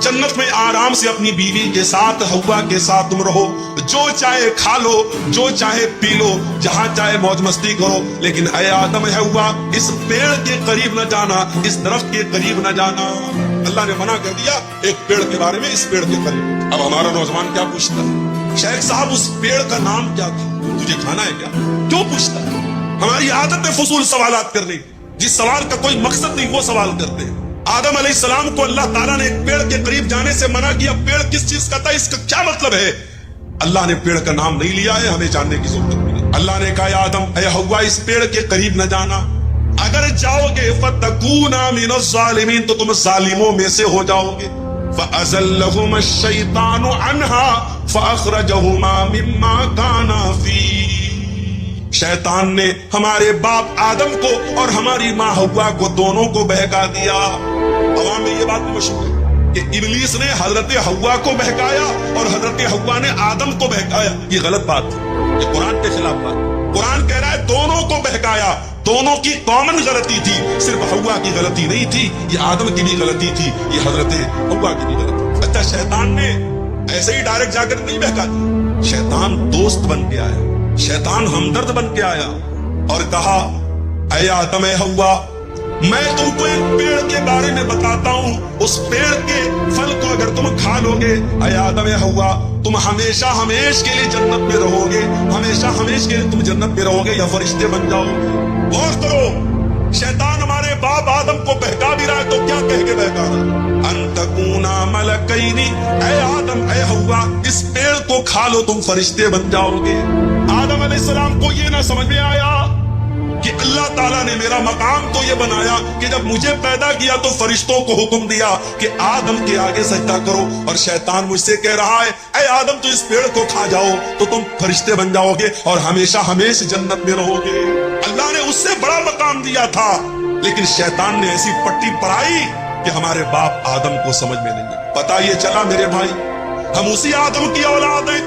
जन्नत में आराम से अपनी बीवी के साथ, हवा के साथ तुम रहो, जो चाहे खा लो, जो चाहे पी लो, जहां चाहे मौज मस्ती करो, लेकिन ऐ आदम है हवा, इस पेड़ के करीब न जाना, इस दरख्त के करीब न जाना। अल्लाह ने मना कर दिया एक पेड़ के बारे में, इस पेड़ के करीब। अब हमारा नौजवान क्या पूछता है, शेख साहब उस पेड़ का नाम क्या था, तुझे खाना है क्या? क्यों पूछता है? हमारी आदत है फजूल सवालात करने, जिस सवाल का कोई मकसद नहीं वो सवाल करते हैं। आदम अलैहिस्सलाम को अल्लाह ताला ने एक पेड़ के करीब जाने से मना किया। पेड़ किस चीज का था, इसका क्या मतलब है? अल्लाह ने पेड़ का नाम नहीं लिया है, हमें जानने की जरूरत नहीं। अल्लाह ने कहा आदम ऐ हव्वा इस पेड़ के करीब न जाना, अगर जाओगे फतकूना मिनज़ ज़ालिमीन, तो तुम जालिमों में से हो जाओगे। फअज़ल्लहुमा अश-शैतानु अन्हा फअख़रजहुमा मिम्मा काना फीह। शैतान ने हमारे बाप आदम को और हमारी माँ हव्वा को दोनों को बहका दिया। अवाम में ये बात मशहूर है कि इब्लीस ने हजरत हव्वा को बहकाया और हजरत हव्वा ने आदम को बहकाया। ये गलत बात है, ये कुरान के खिलाफ बात। कुरान कह रहा है दोनों को बहकाया, दोनों की कॉमन गलती थी, सिर्फ हव्वा की गलती नहीं थी, ये आदम की भी गलती थी, ये हजरत हव्वा की भी गलती। अच्छा, शैतान ने ऐसे ही डायरेक्ट जाकर नहीं बहका दिया, शैतान दोस्त बन के आया, शैतान हमदर्द बन के आया और कहा ऐ आदम ऐ हव्वा, मैं तुमको एक पेड़ के बारे में बताता हूँ, उस पेड़ के फल को अगर तुम खा लोगे, ऐ आदम ऐ हव्वा, तुम हमेशा हमेश के लिए जन्नत में रहोगे, हमेशा हमेश के लिए तुम जन्नत में रहोगे या फरिश्ते बन जाओगे। गौर करो, शैतान हमारे बाप आदम को बहका भी रहा है, तो क्या कह के बहका रहा है? अंतकूना मलकैनी, ऐ आदम ऐ हव्वा, इस पेड़ को खा लो तुम फरिश्ते बन जाओगे। आदम अलैहिस्सलाम को ये ना समझ में आया कि अल्लाह ताला ने मेरा मकाम तो ये बनाया कि जब मुझे पैदा किया तो फरिश्तों को हुक्म दिया कि आदम के आगे सजदा करो, और शैतान मुझसे कह रहा है ऐ आदम तो इस पेड़ को खा जाओ तो तुम फरिश्ते बन जाओगे और हमेशा हमेशा जन्नत में रहोगे। अल्लाह ने उससे बड़ा मकाम दिया था, लेकिन शैतान ने ऐसी पट्टी पढ़ाई कि हमारे बाप आदम को समझ में नहीं आया। पता ये चला मेरे भाई, हम उसी आदम की औलाद हैं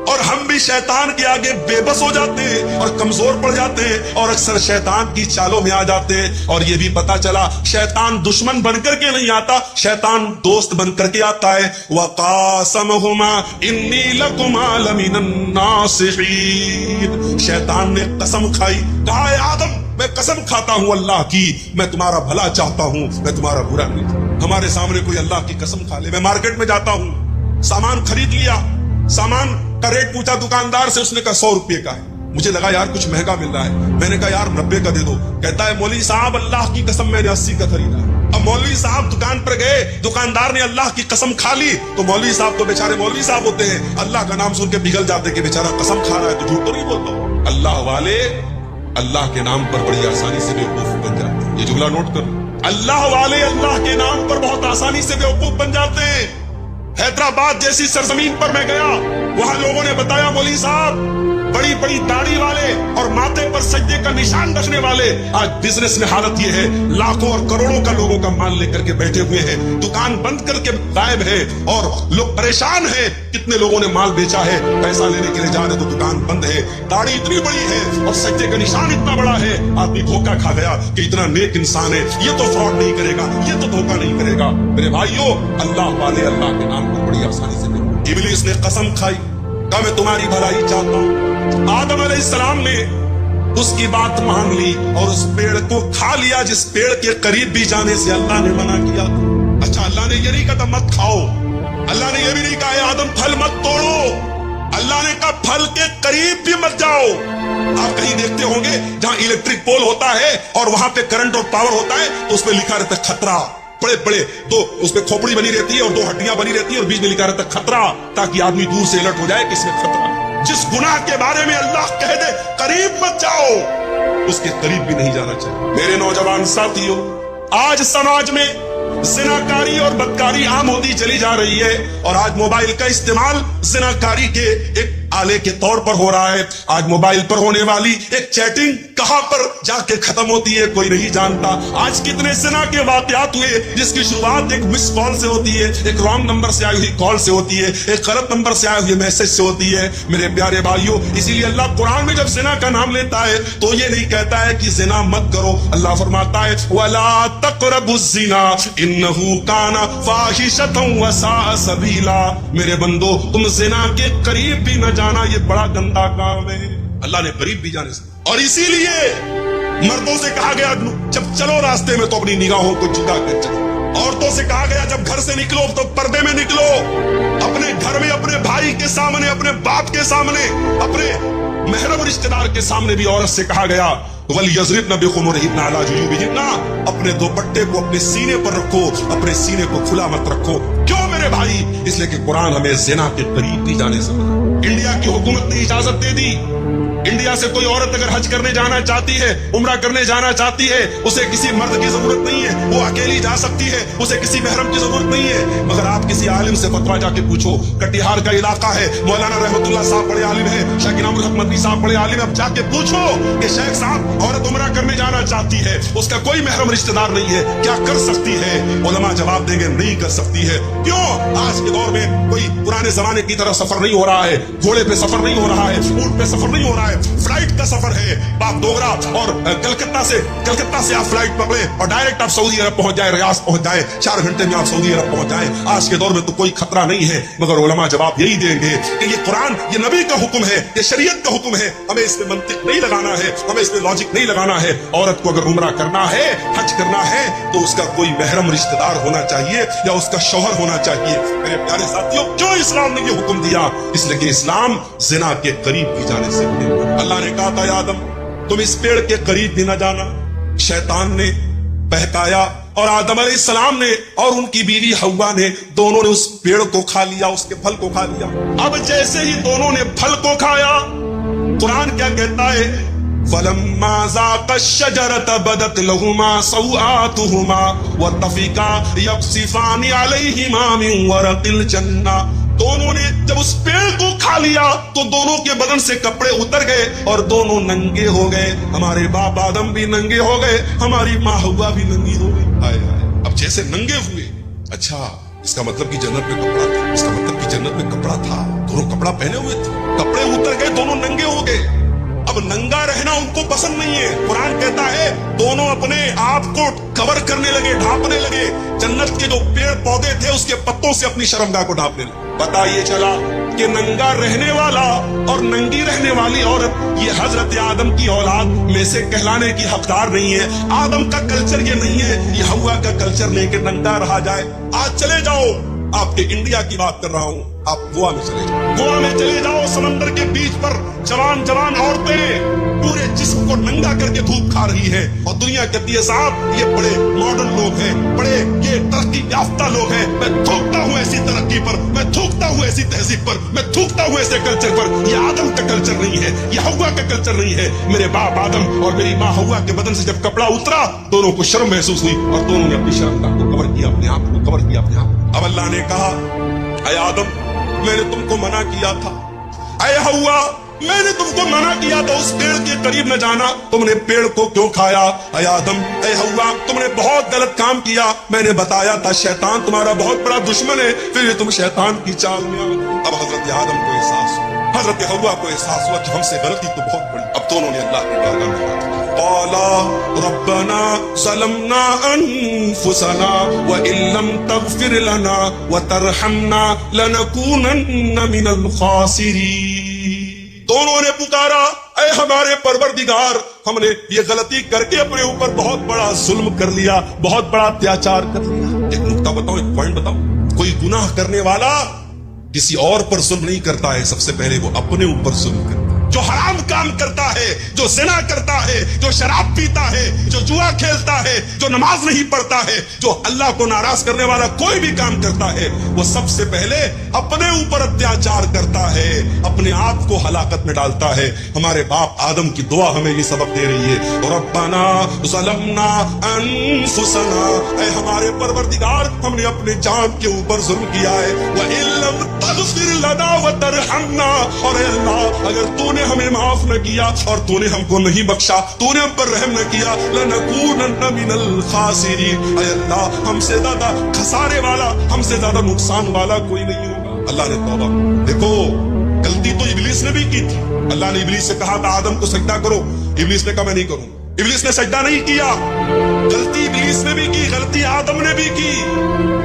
और हम भी शैतान के आगे बेबस हो जाते हैं और कमजोर पड़ जाते हैं और अक्सर शैतान की चालों में आ जाते हैं। और ये भी पता चला शैतान दुश्मन बनकर के नहीं आता, शैतान दोस्त बनकर के आता है। वक़ासमहुमा इन्नी लकुमा लमिनन नासिहीन, शैतान ने कसम खाई, कहा है आदम मैं कसम खाता हूं अल्लाह की, मैं तुम्हारा भला चाहता हूं, मैं तुम्हारा बुरा नहीं। हमारे सामने कोई अल्लाह की कसम खा ले। मैं मार्केट में जाता हूं, सामान खरीद लिया, सामान का रेट पूछा दुकानदार से, उसने कहा 100 रुपए का है। मुझे लगा यार कुछ महंगा मिल रहा है, मैंने कहा यार 90 का दे दो। कहता है मौलवी साहब अल्लाह की कसम मैंने 80 का खरीदा। अब मौलवी साहब दुकान पर गए, दुकानदार ने अल्लाह की कसम खा ली, तो मौलवी साहब तो बेचारे मौलवी साहब होते हैं, अल्लाह का नाम सुन के पिघल जाते कि बेचारा कसम खा रहा है तो झूठ तो नहीं बोलता। अल्लाह वाले अल्लाह के नाम पर बड़ी आसानी से बेवकूफ बन जाते हैं। ये जुमला नोट कर, अल्लाह वाले अल्लाह के नाम पर बहुत आसानी से बेवकूफ बन जाते हैं। हैदराबाद जैसी सरजमीन पर मैं गया, वहां लोगों ने बताया मौलवी साहब बड़ी बड़ी दाढ़ी वाले और माथे पर सज्जे का निशान रखने वाले, आज बिजनेस में हालत ये है लाखों और करोड़ों का लोगों का माल लेकर के बैठे हुए हैं, दुकान बंद करके गायब है और लोग परेशान हैं। कितने लोगों ने माल बेचा है, पैसा लेने के लिए जा रहे तो दुकान बंद है, दाढ़ी इतनी बड़ी है और सज्जे का निशान इतना बड़ा है, आदमी धोखा खा गया कि इतना नेक इंसान है, ये तो फ्रॉड नहीं करेगा, ये तो धोखा नहीं करेगा। मेरे भाइयों, अल्लाह वाले अल्लाह के नाम पर बड़ी आसानी से इब्लीस ने कसम खाई, कहा मैं तुम्हारी भलाई चाहता हूं। आदम अलैहिस्सलाम ने उसकी बात मान ली और उस पेड़ को खा लिया जिस पेड़ के करीब भी जाने से अल्लाह ने मना किया। अच्छा, अल्लाह ने ये नहीं कहा मत खाओ, अल्लाह ने ये भी नहीं कहा आदम फल मत तोड़ो, अल्लाह ने कहा फल के करीब भी मत जाओ। आप कहीं देखते होंगे जहां इलेक्ट्रिक पोल होता है और वहां पे करंट और पावर होता है तो उसपे लिखा रहता है खतरा, बड़े बड़े दो उसपे खोपड़ी बनी रहती है और 2 हड्डियां बनी रहती है और बीच में लिखा रहता है खतरा, ताकि आदमी दूर से अलर्ट हो जाए कि इसमें खतरा। जिस गुनाह के बारे में अल्लाह कह दे करीब मत जाओ, उसके करीब भी नहीं जाना चाहिए। मेरे नौजवान साथियों, आज समाज में जिनाकारी और बदकारी आम होती चली जा रही है और आज मोबाइल का इस्तेमाल जिनाकारी के एक आले के तौर पर हो रहा है। आज मोबाइल पर होने वाली एक चैटिंग कहां पर जाके खत्म होती है कोई नहीं जानता। आज कितने जिना के वाकयात हुए जिसकी शुरुआत एक मिस कॉल से होती है, एक रॉन्ग नंबर से आई हुई कॉल से होती है, एक गलत नंबर से आए हुए मैसेज से होती है। मेरे प्यारे भाइयों, इसीलिए अल्लाह कुरान में जब जिना का नाम लेता है तो ये नहीं कहता है कि जिना मत करो। अल्लाह फरमाता है वला तक़रबुज़्ज़िना इन्नहु काना फ़ाहिशतन व साअ सबीला। मेरे बंदो, तुम जिना के करीब भी न जाना, ये बड़ा गंदा काम है। अल्लाह ने करीब भी जाने से, और इसीलिए मर्दों से कहा गया जब चलो रास्ते में तो अपनी निगाहों को झुका कर चलो। औरतों से कहा गया जब घर से निकलो तो पर्दे में निकलो। अपने घर में अपने भाई के सामने, अपने बाप के सामने, अपने महरम रिश्तेदार के सामने भी औरत से कहा गया वलियज़रिबन बिखुमुरिहिन्ना अला जुयूबिहिन्ना, अपने दुपट्टे को अपने सीने पर रखो, अपने सीने को खुला मत रखो। क्यों मेरे भाई? इसलिए कि कुरान हमें ज़िना के करीब भी जाने से मना। इंडिया की हुकूमत ने इजाजत दे दी। इंडिया से कोई औरत अगर हज करने जाना चाहती है, उम्रा करने जाना चाहती है, उसे किसी मर्द की जरूरत नहीं है, वो अकेली जा सकती है, उसे किसी महरम की जरूरत नहीं है। मगर आप किसी आलिम से फतवा जाके पूछो, कटिहार का इलाका है, मौलाना रहमतुल्लाह साहब बड़े आलिम है, शेख इनामुल हक मदनी साहब बड़े आलिम है, अब जाके पूछो कि शेख साहब औरत उम्रा करने जाना चाहती है, उसका कोई महरम रिश्तेदार नहीं है, क्या कर सकती है? उलमा जवाब देंगे नहीं कर सकती है। क्यों? आज के दौर में कोई पुराने जमाने की तरह सफर नहीं हो रहा है, घोड़े पे सफर नहीं हो रहा है, ऊंट पे सफर नहीं हो रहा है, फ्लाइट का सफर है। बाप डोगरा और कलकत्ता से आप फ्लाइट पकड़े और डायरेक्ट आप सऊदी अरब पहुंच जाए, रियाद पहुंच जाए, 4 घंटे में आप सऊदी अरब पहुंच जाए। आज के दौर में तो कोई खतरा नहीं है। मगर उलमा जवाब यही देंगे कि ये कुरान, ये नबी का हुक्म है, ये शरीयत का हुक्म है, हमें इसमें मंतिक नहीं लगाना है, हमें इसमें लॉजिक नहीं लगाना है। औरत को अगर उम्रा करना है, हज करना है, तो उसका कोई महरम रिश्तेदार होना चाहिए या उसका शौहर होना चाहिए। मेरे प्यारे साथियों, क्यों इस्लाम ने ये हुक्म दिया? इसलिए कि इस्लाम जिना के करीब भी जाने से अल्लाह ने कहा था आदम तुम इस पेड़ के करीब भी न जाना। शैतान ने बहकाया और आदम अलैहिस्सलाम ने और उनकी बीवी हव्वा ने, दोनों ने उस पेड़ को खा लिया, उसके फल को खा लिया। अब जैसे ही दोनों ने फल को खाया, कुरान क्या कहता है? फलम्मा ज़ाक़ा अश-शजरत बदत लहुमा सौआतुहुमा व तफ़िका यक़सिफ़ानि अलैहिमा मिन वरक़िल जन्ना। दोनों ने जब उस पेड़ को खा लिया तो दोनों के बदन से कपड़े उतर गए और दोनों नंगे हो गए। हमारे बाप आदम भी नंगे हो गए, हमारी माँ हव्वा भी नंगी हो गई। हाय हाय, अब जैसे नंगे हुए, अच्छा इसका मतलब कि जन्नत में कपड़ा था, इसका मतलब कि जन्नत में कपड़ा था, दोनों कपड़ा पहने हुए थे, कपड़े उतर गए, दोनों नंगे हो गए। अब नंगा रहना उनको पसंद नहीं है। कुरान कहता है दोनों अपने आप को कवर करने लगे, ढांपने लगे। जन्नत के जो पेड़ पौधे थे उसके पत्तों से अपनी शर्मगाह को ढांपने लगे। पता ये चला कि नंगा रहने वाला और नंगी रहने वाली औरत ये हजरत आदम की औलाद में से कहलाने की हकदार नहीं है। आदम का कल्चर ये नहीं है, ये हव्वा का कल्चर नहीं कि नंगा रहा जाए। आज चले जाओ, आपके इंडिया की बात कर रहा हूँ, आप गोवा में चले जाओ, गोवा में चले जाओ, समंदर के बीच पर जवान जवान औरतें पूरे जिस्म को नंगा करके धूप खा रही है और दुनिया कहती है साहब ये बड़े मॉडर्न लोग हैं, बड़े ये तरक्की याफ्ता लोग हैं। मैं थूकता हूँ ऐसी तरक्की पर, मैं थूकता हूँ ऐसी तहजीब पर, मैं थूकता हूँ ऐसे कल्चर पर। ये आदम का कल्चर नहीं है, ये हव्वा का कल्चर नहीं है। मेरे बाप आदम और मेरी माँ हव्वा के बदन से जब कपड़ा उतरा, दोनों को शर्म महसूस हुई और दोनों ने अपनी शर्मगाह को कवर किया, अपने आप को कवर किया, अपने आप। अब अल्लाह ने कहा ऐ आदम मैंने तुमको मना किया था, ऐ हव्वा मैंने तुमको मना किया था उस पेड़ के करीब न जाना, तुमने पेड़ को क्यों खाया? ऐ आदम ऐ हव्वा तुमने बहुत गलत काम किया। मैंने बताया था शैतान तुम्हारा बहुत बड़ा दुश्मन है, फिर भी तुम शैतान की चाल में आ गए। अब हजरत आदम को एहसास हुआ, हजरत हव्वा को एहसास हुआ कि हमसे गलती तो बहुत बड़ी। अब दोनों ने अल्लाह की बारगाह में हाथ क़ाला रब्बना ज़लमना अनफुसना व इल्लम तग़फिर लना व तरहमना लनकूनन्ना मिनल ख़ासिरीन। दोनों ने पुकारा ऐ हमारे परवरदिगार, हमने ये गलती करके अपने ऊपर बहुत बड़ा जुल्म कर लिया, बहुत बड़ा अत्याचार कर लिया। एक नुक्ता बताओ, एक पॉइंट बताओ, कोई गुनाह करने वाला किसी और पर जुल्म नहीं करता है, सबसे पहले वो अपने ऊपर जुल्म करता है। जो हराम काम करता है, जो ज़िना करता है, जो शराब पीता है, जो जुआ खेलता है, जो नमाज नहीं पढ़ता है, जो अल्लाह को नाराज करने वाला कोई भी काम करता है, वो सबसे पहले अपने ऊपर अत्याचार करता है, अपने आप को हलाकत में डालता है। हमारे बाप आदम की दुआ हमें ये सबक दे रही है, रब्बना ज़लमना अनफुसना, ऐ हमारे परवरदिगार हमने अपने जान के ऊपर जुल्म किया है, व इल्लम तग़फिर लना व तरहमना, और अल्लाह अगर तूने हमें माफ न किया और तूने हमको नहीं बख्शा, तूने हम पर रहम न किया, लनकूनन्न मिनल खासिरीन, ऐ अल्लाह हमसे ज्यादा खसारे वाला, हमसे ज्यादा नुकसान वाला कोई नहीं होगा। अल्लाह ने तौबा, देखो गलती तो इब्लीस ने भी की थी। अल्लाह ने इब्लीस से कहा था आदम को सजदा करो, इब्लीस ने कहा मैं नहीं करूंगा, इब्लीस ने सजदा नहीं किया। गलती इब्लीस ने भी की, गलती आदम ने भी की,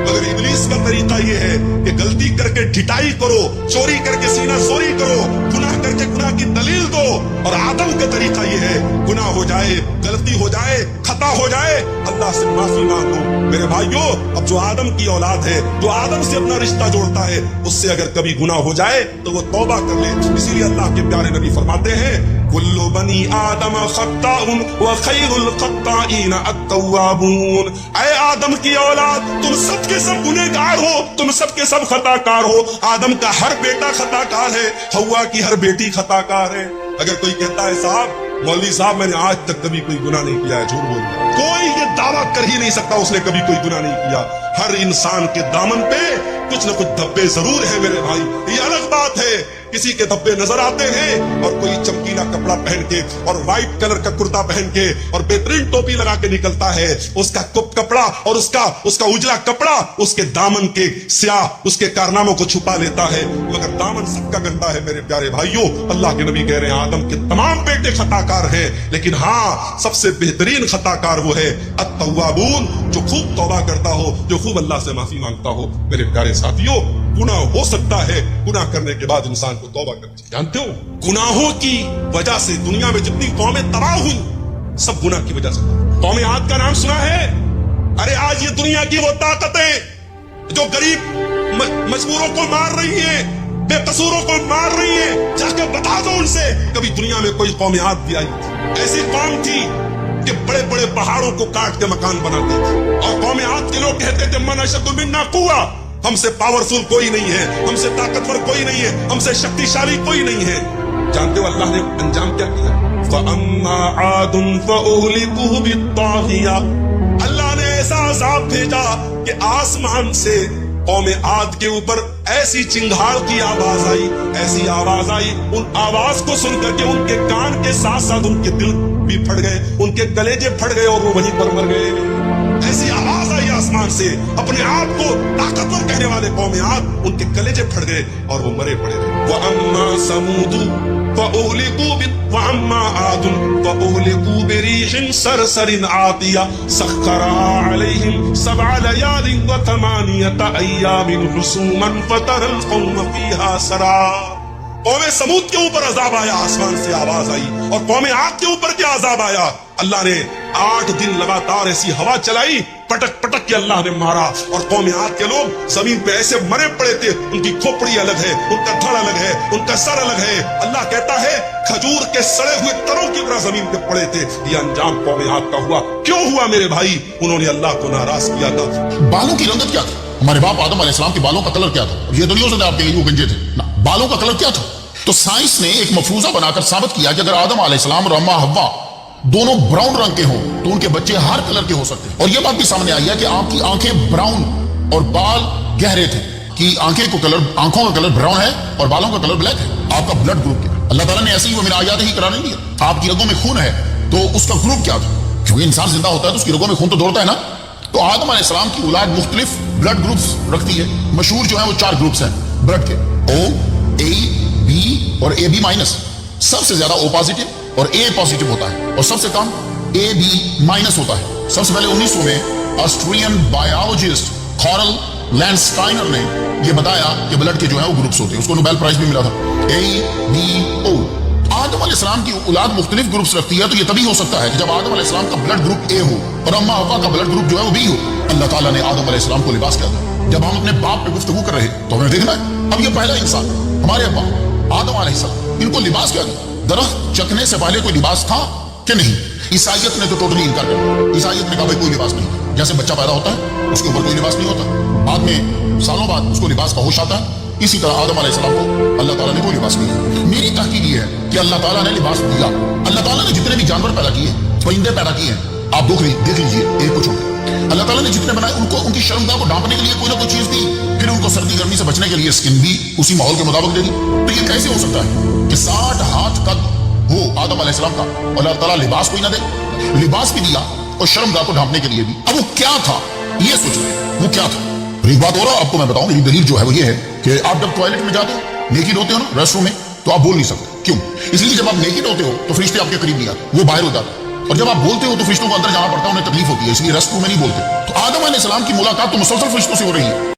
मगर इब्लीस का तरीका ये है कि गलती करके ढिठाई करो, चोरी करके सीना जोरी करो, गुनाह करके गुनाह की दलील दो, और आदम का तरीका ये है गुनाह हो जाए, गलती हो जाए, खता हो जाए, अल्लाह से माफी मांगो। मेरे भाइयों, अब जो आदम की औलाद है, जो आदम से अपना रिश्ता जोड़ता है, उससे अगर कभी गुनाह हो जाए तो वो तौबा कर ले। इसीलिए अल्लाह के प्यारे नबी फरमाते हैं कुल्लु बनी आदम खत्ताउन व खैरुल खत्ताइन अत्तवाबून, ऐ आदम की औलाद तुम सब के सब गुनहगार हो, तुम सब के सब खताकार हो। आदम का हर बेटा खताकार है, हव्वा की हर बेटी खताकार है। अगर कोई कहता है साहब मौलवी साहब मैंने आज तक कभी कोई गुनाह नहीं किया है, झूठ बोल रहा है, कोई ये दावा कर ही नहीं सकता उसने कभी कोई गुनाह नहीं किया। हर इंसान के दामन पे कुछ न कुछ धब्बे जरूर है मेरे भाई, ये अलग बात है किसी के धब्बे नजर आते हैं और कोई चमकीला कपड़ा पहन के और व्हाइट कलर का कुर्ता पहन के और बेहतरीन टोपी लगा के निकलता है, उसका कपड़ा और उसका उजला कपड़ा उसके दामन के स्याह उसके कारनामों को छुपा लेता है, मगर दामन सबका गंदा है। मेरे प्यारे भाइयों, अल्लाह के नबी कह रहे हैं आदम के तमाम बेटे खताकार हैं, लेकिन हाँ सबसे बेहतरीन खताकार वो है अत्तवाबून, जो खूब तौबा करता हो, जो खूब अल्लाह से माफी मांगता हो। मेरे प्यारे साथियों, गुनाह हो सकता है, गुनाह करने के बाद इंसान को तौबा करनी चाहिए। जानते हो गुनाहों की वजह से दुनिया में जितनी कौमें तबाह हुई सब गुनाह की वजह से। कौमें आद का नाम सुना है? अरे आज ये दुनिया की वो ताकतें जो गरीब मजबूरों को मार रही है, बेकसूरों को मार रही है, जाके बता दो उनसे कभी दुनिया में कोई कौम आद भी आई थी? ऐसी कौम थी कि बड़े बड़े पहाड़ों को काट के मकान बनाते थे, और कौम आद के लोग कहते थे मन अशद्दु मिन्ना कुव्वा, हमसे पावरफुल कोई नहीं है, हमसे ताकतवर कोई नहीं है, हमसे शक्तिशाली कोई नहीं है। जानते हो अल्लाह ने अंजाम क्या किया? फ़अम्मा आदुन फ़उहलिकू बित्ताग़िया, अल्लाह ने ऐसा अज़ाब भेजा कि आसमान से कौम आद के ऊपर ऐसी चिंगार की आवाज आई, ऐसी आवाज आई, उन आवाज को सुनकर के उनके कान के साथ साथ उनके दिल भी फट गए, उनके कलेजे फट गए और वो वहीं पर मर गए। ऐसी आवाज आई आसमान से, अपने आप को ताकतवर कहने वाले कौम आद उनके कलेजे फट गए और वो मरे पड़े रहे। वअम्मा समूदु फ़उहलिकू वअम्मा आदुन फ़उहलिकू बिरीहिन सरसरिन आतिया सख्खरहा अलैहिम सबअ लयालिन व थमानियता अय्यामिन हुसूमन फतरल कौम फीहा सरा। कौम समूद के ऊपर अजाब आया, आसमान से आवाज आई, और कौम आद के ऊपर क्या अजाब आया? अल्लाह ने 8 दिन लगातार ऐसी हवा चलाई, पटक पटक के अल्लाह ने मारा, और कौम आद के लोग जमीन पे ऐसे मरे पड़े थे, उनकी खोपड़ी अलग है, उनका धड़ अलग है, उनका सर अलग है। अल्लाह कहता है खजूर के सड़े हुए तरों की तरह जमीन पे पड़े थे। ये अंजाम कौम आद का हुआ। क्यों हुआ मेरे भाई? उन्होंने अल्लाह को नाराज किया था। बालों की रंगत क्या थी? हमारे बाप आदम अलैहिस्सलाम के बालों का कलर क्या था? ये तो नहीं हो सकता आपके वो गंजे थे ना, बालों का कलर क्या था? तो साइंस ने एक मफरूजा बनाकर साबित किया कि अगर आदम अलैहिस्सलाम और अम्मा हव्वा दोनों ब्राउन रंग के हों तो उनके बच्चे हर कलर के हो सकते हैं। और यह बात भी सामने आई है कि आपकी आंखें ब्राउन और बाल गहरे थे, कि आंखों का कलर ब्राउन है और बालों का कलर ब्लैक है। आपका ब्लड ग्रुप क्या है? अल्लाह ताला ने ऐसे ही वो मेरा आयात ही करार नहीं दिया। आपकी रगों में खून है तो उसका ग्रुप क्या था? क्योंकि इंसान जिंदा होता है तो उसकी रगों में खून तो दौड़ता है ना। तो आदम अलैहिस्सलाम की औलाद मुख्तलिफ ब्लड ग्रुप्स रखती है। मशहूर जो है वो 4 ग्रुप्स हैं ब्लड के, O, A, B और AB माइनस। सबसे ज्यादा O पॉजिटिव और A पॉजिटिव होता है, और सबसे कम AB माइनस होता है। सबसे पहले 1900 में ऑस्ट्रियन बायोलॉजिस्ट कॉरल लैंडस्टाइनर ने यह बताया कि ब्लड के जो है वो ग्रुप्स होते हैं। उसको नोबेल प्राइज भी मिला था। A, B, O। आदम अलैहिस्सलाम की औलाद मुख्तलिफ ग्रुप्स रखती है, तो ये तभी हो सकता है कि जब आदम अलैहिस्सलाम का ब्लड ग्रुप A हो और अम्मा हव्वा का ब्लड ग्रुप जो है वो B हो। अल्लाह ताला ने आदम अलैहिस्सलाम को लिबास किया था। जब हम अपने बाप पे गुफ्तगू कर रहे तो हमें देखना है, अब ये पहला इंसान हमारे अब्बा आदम अलैहिस्सलाम, इनको लिबास क्या था? दरख्त चखने से पहले कोई लिबास था कि नहीं? ईसाइयत ने तो टोटली इनकार कर दिया। ईसाइयत ने कहा भाई कोई लिबास नहीं। जैसे बच्चा पैदा होता है उसके ऊपर कोई लिबास नहीं होता, बाद में सालों बाद उसको लिबास का होश आता है, इसी तरह आदम अलैहिस्सलाम को अल्लाह ताला ने कोई लिबास नहीं दिया। मेरी तहकीक ये है कि अल्लाह ताला ने लिबास दिया। अल्लाह ताला ने जितने भी जानवर पैदा किए, परिंदे पैदा किए हैं, आप देख लीजिए एक कुछ अल्लाह ताला ने जितने बनाए उनको उनकी शर्मगाह को ढांपने के लिए कोई ना कोई चीज दी, फिर उनको सर्दी गर्मी से बचने के लिए स्किन भी उसी माहौल के मुताबिक दे दी। तो ये कैसे हो सकता है कि 60 हाथ कद हो आदम अलैहिस्सलाम का और अल्लाह ताला लिबास कोई ना दे? लिबास भी दिया और शर्मगाह को ढांपने के लिए भी। अब वो क्या था ये सोचिए, वो क्या था? एक बात और आपको मैं बताऊं, मेरी दलील जो है वो ये है कि आप जब टॉयलेट में जाते हो, नेकिड होते हो ना रेस्टरूम में, तो आप बोल नहीं सकते। क्यों? इसलिए जब आप नेकिड होते हो तो फरिश्ते आपके करीब नहीं आते, वो बाहर हो जाते हैं। और जब आप बोलते हो तो फरिश्तों को अंदर जाना पड़ता है, उन्हें तकलीफ होती है, इसलिए रेस्टरूम में नहीं बोलते। तो आदम अलैहिस्सलाम की मुलाकात तो मुसलसल फरिश्तों से हो रही है,